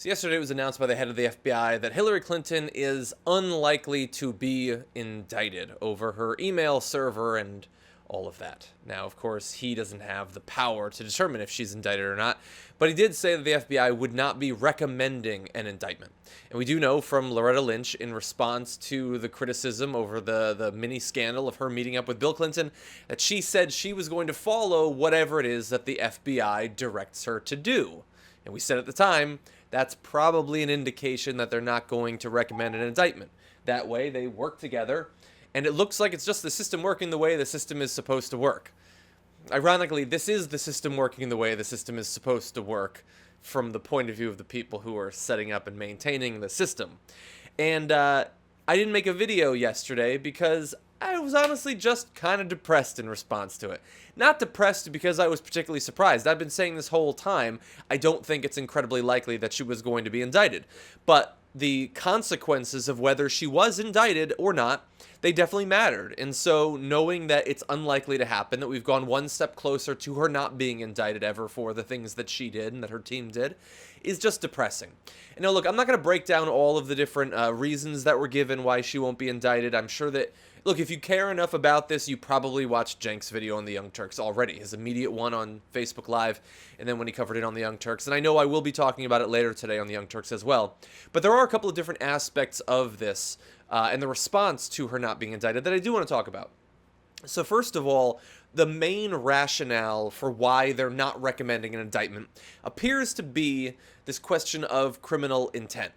So yesterday it was announced by the head of the FBI that Hillary Clinton is unlikely to be indicted over her email server and all of that. Now, of course, he doesn't have the power to determine if she's indicted or not, but he did say that the FBI would not be recommending an indictment. And we do know from Loretta Lynch, in response to the criticism over the mini scandal of her meeting up with Bill Clinton, that she said she was going to follow whatever it is that the FBI directs her to do. And we said at the time, that's probably an indication that they're not going to recommend an indictment. That way, they work together, and it looks like it's just the system working the way the system is supposed to work. Ironically, this is the system working the way the system is supposed to work from the point of view of the people who are setting up and maintaining the system. And I didn't make a video yesterday because I was honestly just kind of depressed in response to it. Not depressed because I was particularly surprised. I've been saying this whole time, I don't think it's incredibly likely that she was going to be indicted. But the consequences of whether she was indicted or not, they definitely mattered. And so knowing that it's unlikely to happen, that we've gone one step closer to her not being indicted ever for the things that she did and that her team did, is just depressing. And now look, I'm not going to break down all of the different reasons that were given why she won't be indicted. I'm sure that, look, if you care enough about this, you probably watched Cenk's video on the Young Turks already, his immediate one on Facebook Live, and then when he covered it on the Young Turks. And I know I will be talking about it later today on the Young Turks as well. But there are a couple of different aspects of this and the response to her not being indicted that I do want to talk about. So first of all, the main rationale for why they're not recommending an indictment appears to be this question of criminal intent.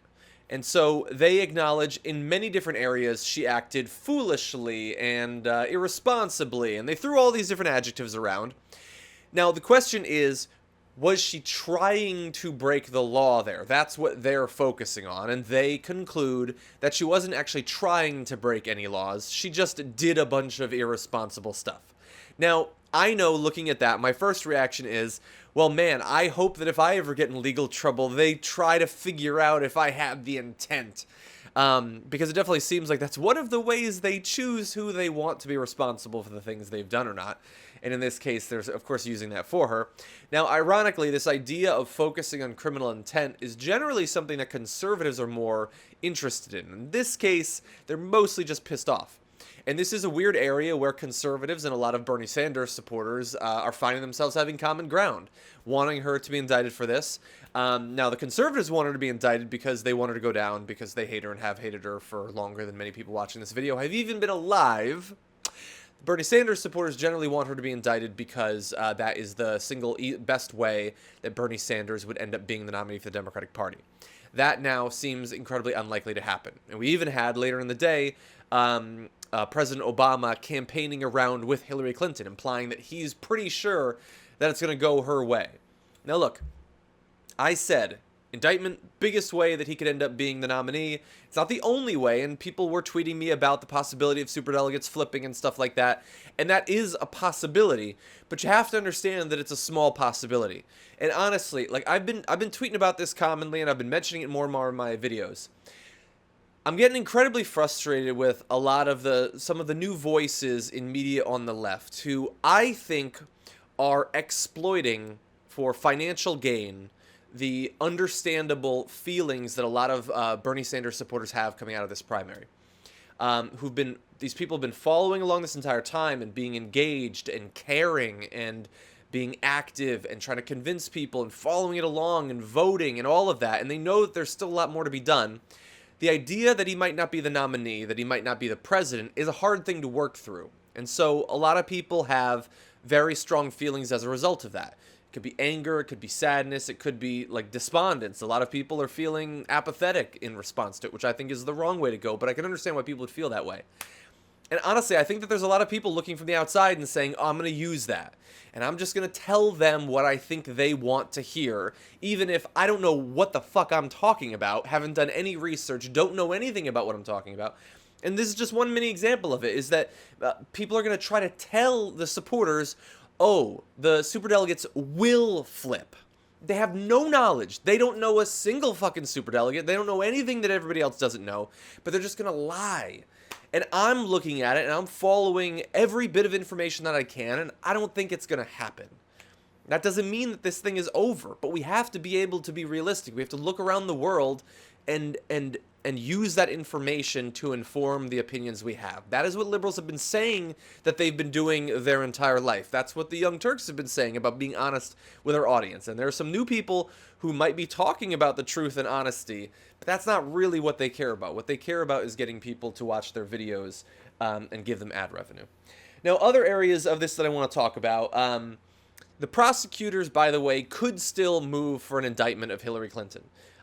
And so they acknowledge in many different areas she acted foolishly and irresponsibly, and they threw all these different adjectives around. Now, the question is, was she trying to break the law there? That's what they're focusing on, and they conclude that she wasn't actually trying to break any laws. She just did a bunch of irresponsible stuff. Now, I know looking at that, my first reaction is, well, man, I hope that if I ever get in legal trouble, they try to figure out if I had the intent. Because it definitely seems like that's one of the ways they choose who they want to be responsible for the things they've done or not. And in this case, there's, of course, using that for her. Now, ironically, this idea of focusing on criminal intent is generally something that conservatives are more interested in. In this case, they're mostly just pissed off. And this is a weird area where conservatives and a lot of Bernie Sanders supporters are finding themselves having common ground, wanting her to be indicted for this. Now, the conservatives want her to be indicted because they want her to go down, because they hate her and have hated her for longer than many people watching this video have even been alive. Bernie Sanders supporters generally want her to be indicted because that is the single best way that Bernie Sanders would end up being the nominee for the Democratic Party. That now seems incredibly unlikely to happen. And we even had, later in the day, President Obama campaigning around with Hillary Clinton, implying that he's pretty sure that it's going to go her way. Now look, I said, indictment, biggest way that he could end up being the nominee. It's not the only way, and people were tweeting me about the possibility of superdelegates flipping and stuff like that, and that is a possibility, but you have to understand that it's a small possibility. And honestly, like I've been tweeting about this commonly, and I've been mentioning it more and more in my videos. I'm getting incredibly frustrated with a lot of some of the new voices in media on the left who I think are exploiting for financial gain the understandable feelings that a lot of Bernie Sanders supporters have coming out of this primary. These people have been following along this entire time and being engaged and caring and being active and trying to convince people and following it along and voting and all of that. And they know that there's still a lot more to be done. The idea that he might not be the nominee, that he might not be the president, is a hard thing to work through. And so a lot of people have very strong feelings as a result of that. It could be anger, it could be sadness, it could be like despondence. A lot of people are feeling apathetic in response to it, which I think is the wrong way to go, but I can understand why people would feel that way. And honestly, I think that there's a lot of people looking from the outside and saying, oh, I'm going to use that. And I'm just going to tell them what I think they want to hear, even if I don't know what the fuck I'm talking about, haven't done any research, don't know anything about what I'm talking about. And this is just one mini example of it, is that people are going to try to tell the supporters, oh, the superdelegates will flip. They have no knowledge. They don't know a single fucking superdelegate. They don't know anything that everybody else doesn't know, but they're just going to lie. And I'm looking at it, and I'm following every bit of information that I can, and I don't think it's going to happen. That doesn't mean that this thing is over, but we have to be able to be realistic. We have to look around the world and use that information to inform the opinions we have. That is what liberals have been saying that they've been doing their entire life. That's what the Young Turks have been saying about being honest with our audience. And there are some new people who might be talking about the truth and honesty, but that's not really what they care about. What they care about is getting people to watch their videos and give them ad revenue. Now, other areas of this that I want to talk about, the prosecutors, by the way, could still move for an indictment of Hillary Clinton.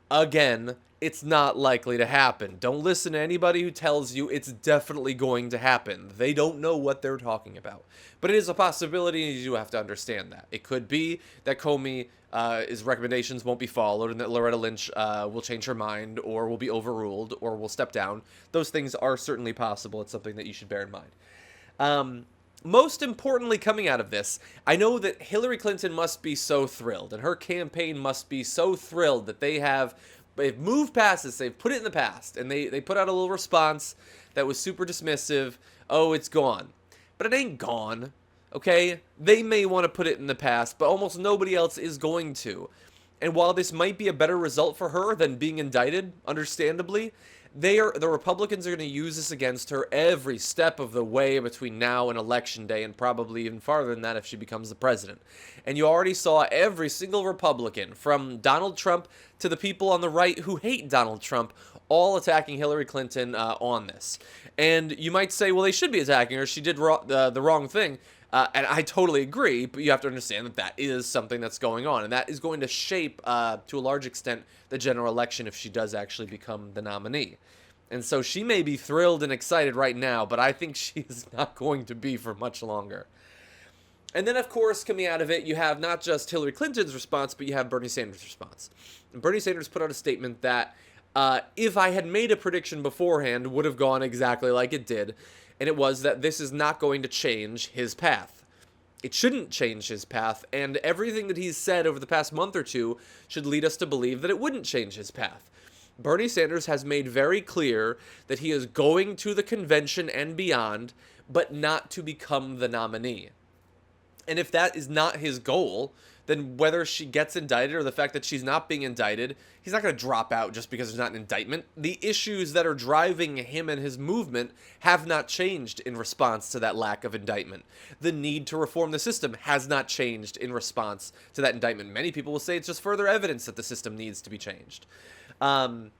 Again, it's not likely to happen. Don't listen to anybody who tells you it's definitely going to happen. They don't know what they're talking about. But it is a possibility, and you do have to understand that. It could be that Comey's recommendations won't be followed, and that Loretta Lynch will change her mind, or will be overruled, or will step down. Those things are certainly possible. It's something that you should bear in mind. Most importantly, coming out of this, I know that Hillary Clinton must be so thrilled, and her campaign must be so thrilled that they've moved past this, they've put it in the past, and they put out a little response that was super dismissive. Oh, it's gone. But it ain't gone, okay? They may want to put it in the past, but almost nobody else is going to. And while this might be a better result for her than being indicted, understandably, the Republicans are going to use this against her every step of the way between now and Election Day, and probably even farther than that if she becomes the president. And you already saw every single Republican, from Donald Trump to the people on the right who hate Donald Trump, all attacking Hillary Clinton on this. And you might say, well, they should be attacking her. She did the wrong thing. And I totally agree, but you have to understand that that is something that's going on, and that is going to shape, to a large extent, the general election if she does actually become the nominee. And so she may be thrilled and excited right now, but I think she is not going to be for much longer. And then, of course, coming out of it, you have not just Hillary Clinton's response, but you have Bernie Sanders' response. And Bernie Sanders put out a statement that, if I had made a prediction beforehand, would have gone exactly like it did. And it was that this is not going to change his path. It shouldn't change his path, and everything that he's said over the past month or two should lead us to believe that it wouldn't change his path. Bernie Sanders has made very clear that he is going to the convention and beyond, but not to become the nominee. And if that is not his goal, then whether she gets indicted or the fact that she's not being indicted, he's not going to drop out just because there's not an indictment. The issues that are driving him and his movement have not changed in response to that lack of indictment. The need to reform the system has not changed in response to that indictment. Many people will say it's just further evidence that the system needs to be changed. And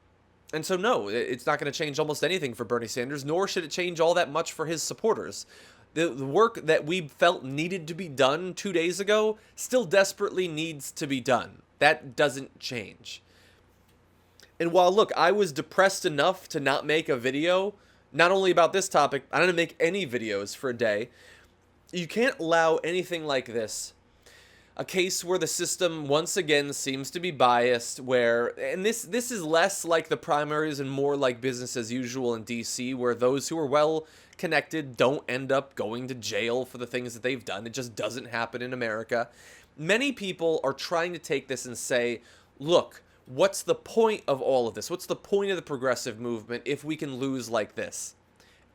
so, no, it's not going to change almost anything for Bernie Sanders, nor should it change all that much for his supporters. The work that we felt needed to be done 2 days ago still desperately needs to be done. That doesn't change. And while, look, I was depressed enough to not make a video, not only about this topic, I didn't make any videos for a day. You can't allow anything like this. A case where the system once again seems to be biased, and this is less like the primaries and more like business as usual in DC, where those who are well connected don't end up going to jail for the things that they've done. It just doesn't happen in America. Many people are trying to take this and say, look, what's the point of all of this? What's the point of the progressive movement if we can lose like this?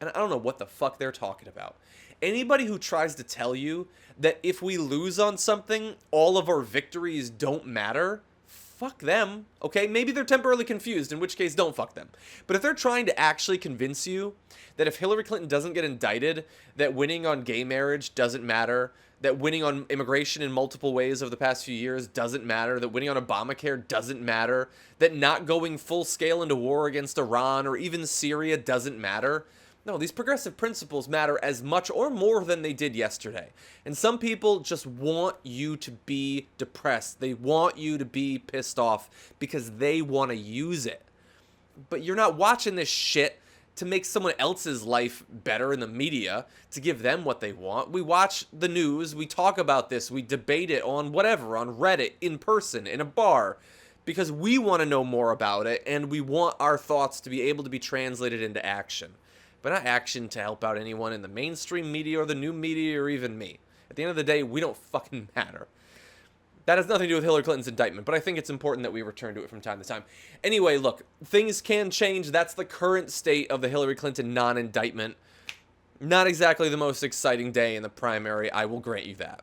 And I don't know what the fuck they're talking about. Anybody who tries to tell you that if we lose on something, all of our victories don't matter, fuck them, okay? Maybe they're temporarily confused, in which case don't fuck them. But if they're trying to actually convince you that if Hillary Clinton doesn't get indicted, that winning on gay marriage doesn't matter, that winning on immigration in multiple ways over the past few years doesn't matter, that winning on Obamacare doesn't matter, that not going full scale into war against Iran or even Syria doesn't matter, no, these progressive principles matter as much or more than they did yesterday. And some people just want you to be depressed. They want you to be pissed off because they want to use it. But you're not watching this shit to make someone else's life better in the media, to give them what they want. We watch the news, we talk about this, we debate it on whatever, on Reddit, in person, in a bar, because we want to know more about it, and we want our thoughts to be able to be translated into action. But not action to help out anyone in the mainstream media or the new media or even me. At the end of the day, we don't fucking matter. That has nothing to do with Hillary Clinton's indictment, but I think it's important that we return to it from time to time. Anyway, look, things can change. That's the current state of the Hillary Clinton non-indictment. Not exactly the most exciting day in the primary, I will grant you that.